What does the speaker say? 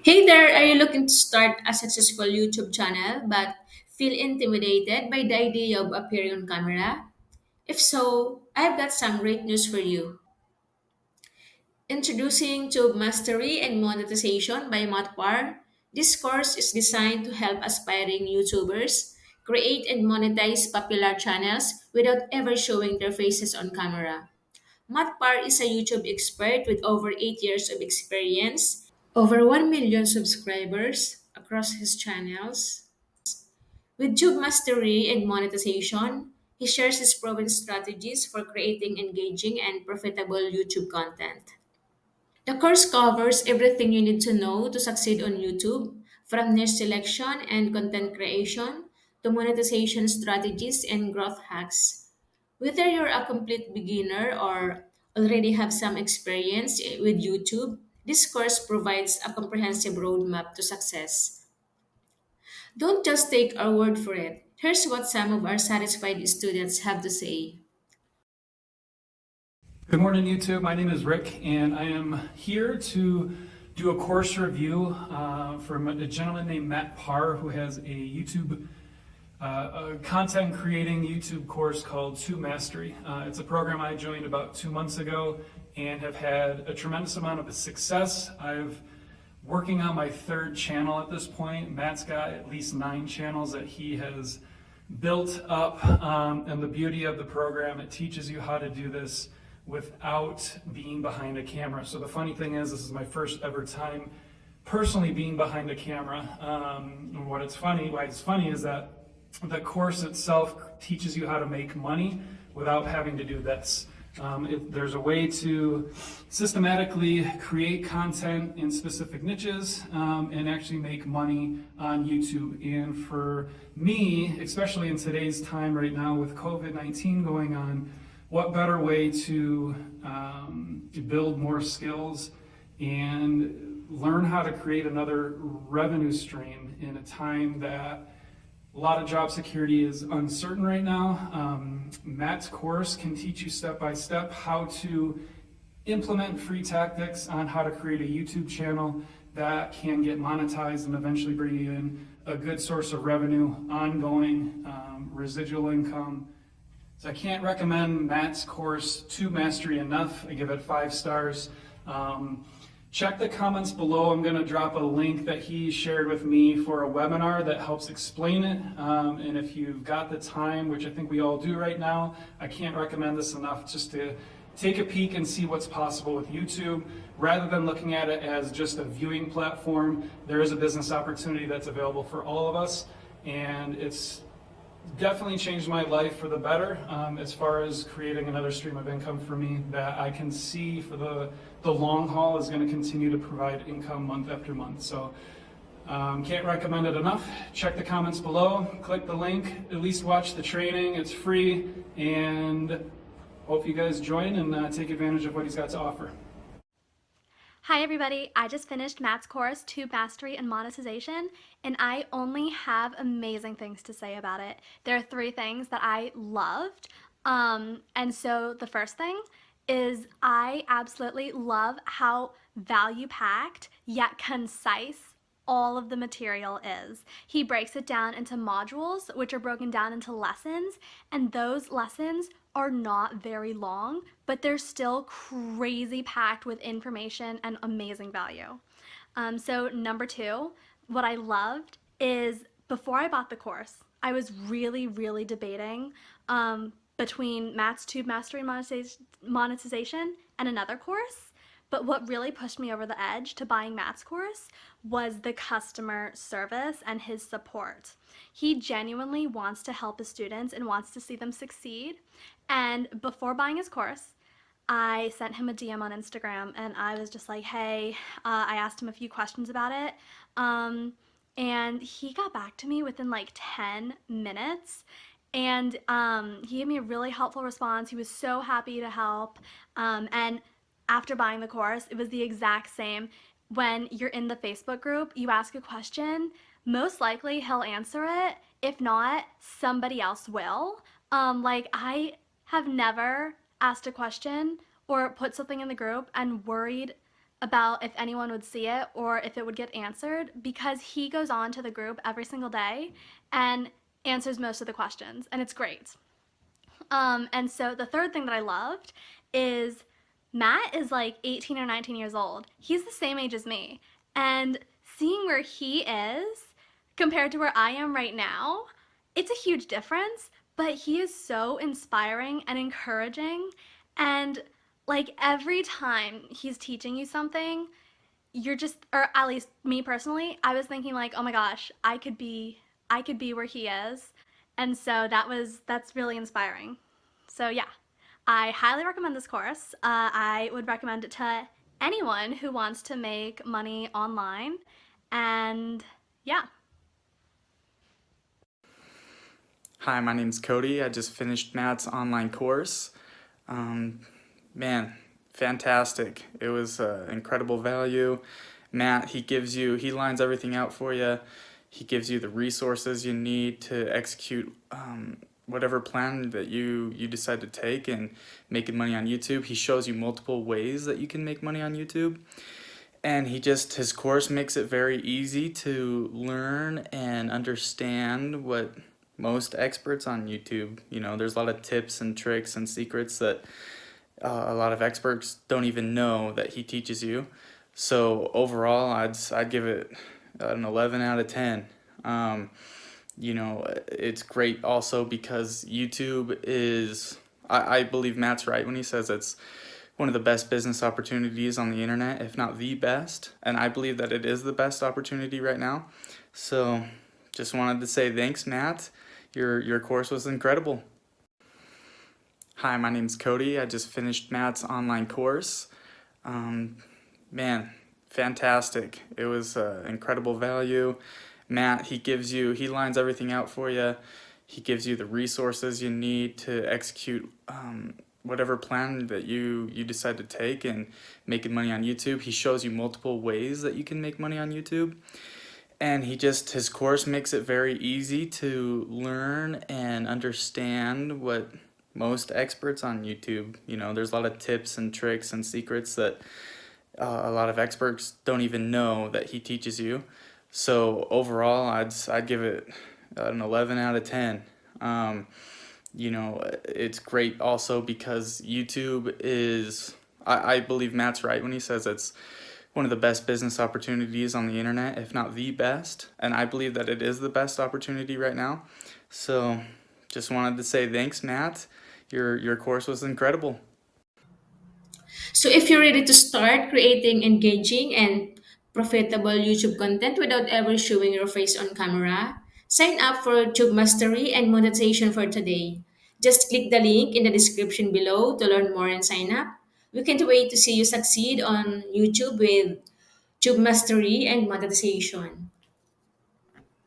Hey there, are you looking to start a successful YouTube channel but feel intimidated by the idea of appearing on camera? If so, I've got some great news for you. Introducing Tube Mastery and Monetization by Matpar. This course is designed to help aspiring YouTubers create and monetize popular channels without ever showing their faces on camera. Matpar is a YouTube expert with over 8 years of experience, over 1 million subscribers across his channels. With Tube Mastery and Monetization, he shares his proven strategies for creating engaging and profitable YouTube content. The course covers everything you need to know to succeed on YouTube, from niche selection and content creation to monetization strategies and growth hacks. Whether you're a complete beginner or already have some experience with YouTube, this course provides a comprehensive roadmap to success. Don't just take our word for it. Here's what some of our satisfied students have to say. Good morning, YouTube. My name is Rick, and I am here to do a course review from a gentleman named Matt Parr, who has a YouTube a content creating YouTube course called Tube Mastery. It's a program I joined about 2 months ago and have had a tremendous amount of success. I've working on my third channel at this point. Matt's got at least 9 channels that he has built up, and the beauty of the program, it teaches you how to do this without being behind a camera. So the funny thing is, this is my first ever time personally being behind a camera. And why it's funny is that the course itself teaches you how to make money without having to do this. There's a way to systematically create content in specific niches and actually make money on YouTube. And for me, especially in today's time right now with COVID-19 going on, what better way to build more skills and learn how to create another revenue stream in a time that a lot of job security is uncertain right now. Matt's course can teach you step by step how to implement free tactics on how to create a YouTube channel that can get monetized and eventually bring you in a good source of revenue, ongoing residual income. So I can't recommend Matt's course Tube Mastery enough. I give it 5 stars. Check the comments below. I'm going to drop a link that he shared with me for a webinar that helps explain it. And if you've got the time, which I think we all do right now, I can't recommend this enough just to take a peek and see what's possible with YouTube. Rather than looking at it as just a viewing platform, there is a business opportunity that's available for all of us. And it's definitely changed my life for the better, as far as creating another stream of income for me that I can see for the long haul is going to continue to provide income month after month. So can't recommend it enough. Check the comments below, click the link, at least watch the training. It's free, and hope you guys join and take advantage of what he's got to offer. Hi everybody, I just finished Matt's course, Tube Mastery and Monetization, and I only have amazing things to say about it. There are 3 things that I loved. And so the first thing is I absolutely love how value-packed yet concise all of the material is. He breaks it down into modules, which are broken down into lessons, and those lessons are not very long, but they're still crazy packed with information and amazing value. So number 2, what I loved is before I bought the course, I was really debating between Matt's Tube Mastery and Monetization and another course. But what really pushed me over the edge to buying Matt's course was the customer service and his support. He genuinely wants to help his students and wants to see them succeed. And before buying his course, I sent him a DM on Instagram and I was just like, hey, I asked him a few questions about it. And he got back to me within like 10 minutes. And he gave me a really helpful response. He was so happy to help. And after buying the course, it was the exact same. When you're in the Facebook group, you ask a question, most likely he'll answer it. If not, somebody else will. Like I have never asked a question or put something in the group and worried about if anyone would see it or if it would get answered because he goes on to the group every single day and answers most of the questions, and it's great. And so the third thing that I loved is Matt is like 18 or 19 years old. He's the same age as me. And seeing where he is compared to where I am right now, it's a huge difference, but he is so inspiring and encouraging. And like every time he's teaching you something, you're just, or at least me personally, I was thinking like, oh my gosh, I could be where he is. And so that's really inspiring. So yeah, I highly recommend this course. I would recommend it to anyone who wants to make money online. And yeah. Hi, my name's Cody. I just finished Matt's online course. Um, Man, fantastic. It was incredible value. Matt, he lines everything out for you. He gives you the resources you need to execute whatever plan that you decide to take and making money on YouTube. He shows you multiple ways that you can make money on YouTube. And his course makes it very easy to learn and understand what most experts on YouTube, there's a lot of tips and tricks and secrets that a lot of experts don't even know that he teaches you. So overall, I'd give it an 11 out of 10. It's great also because YouTube is, I believe Matt's right when he says it's one of the best business opportunities on the internet, if not the best. And I believe that it is the best opportunity right now. So just wanted to say thanks, Matt. Your course was incredible. Hi, my name's Cody. I just finished Matt's online course. Um, Man, fantastic. It was incredible value. Matt, he lines everything out for you. He gives you the resources you need to execute whatever plan that you decide to take and making money on YouTube. He shows you multiple ways that you can make money on YouTube. And his course makes it very easy to learn and understand what most experts on YouTube, there's a lot of tips and tricks and secrets that a lot of experts don't even know that he teaches you. So overall, I'd give it an 11 out of 10. It's great also because YouTube is, I believe Matt's right when he says it's one of the best business opportunities on the internet, if not the best. And I believe that it is the best opportunity right now. So just wanted to say thanks, Matt. Your course was incredible. So if you're ready to start creating engaging and profitable YouTube content without ever showing your face on camera, sign up for Tube Mastery and Monetization for today. Just click the link in the description below to learn more and sign up. We can't wait to see you succeed on YouTube with Tube Mastery and Monetization.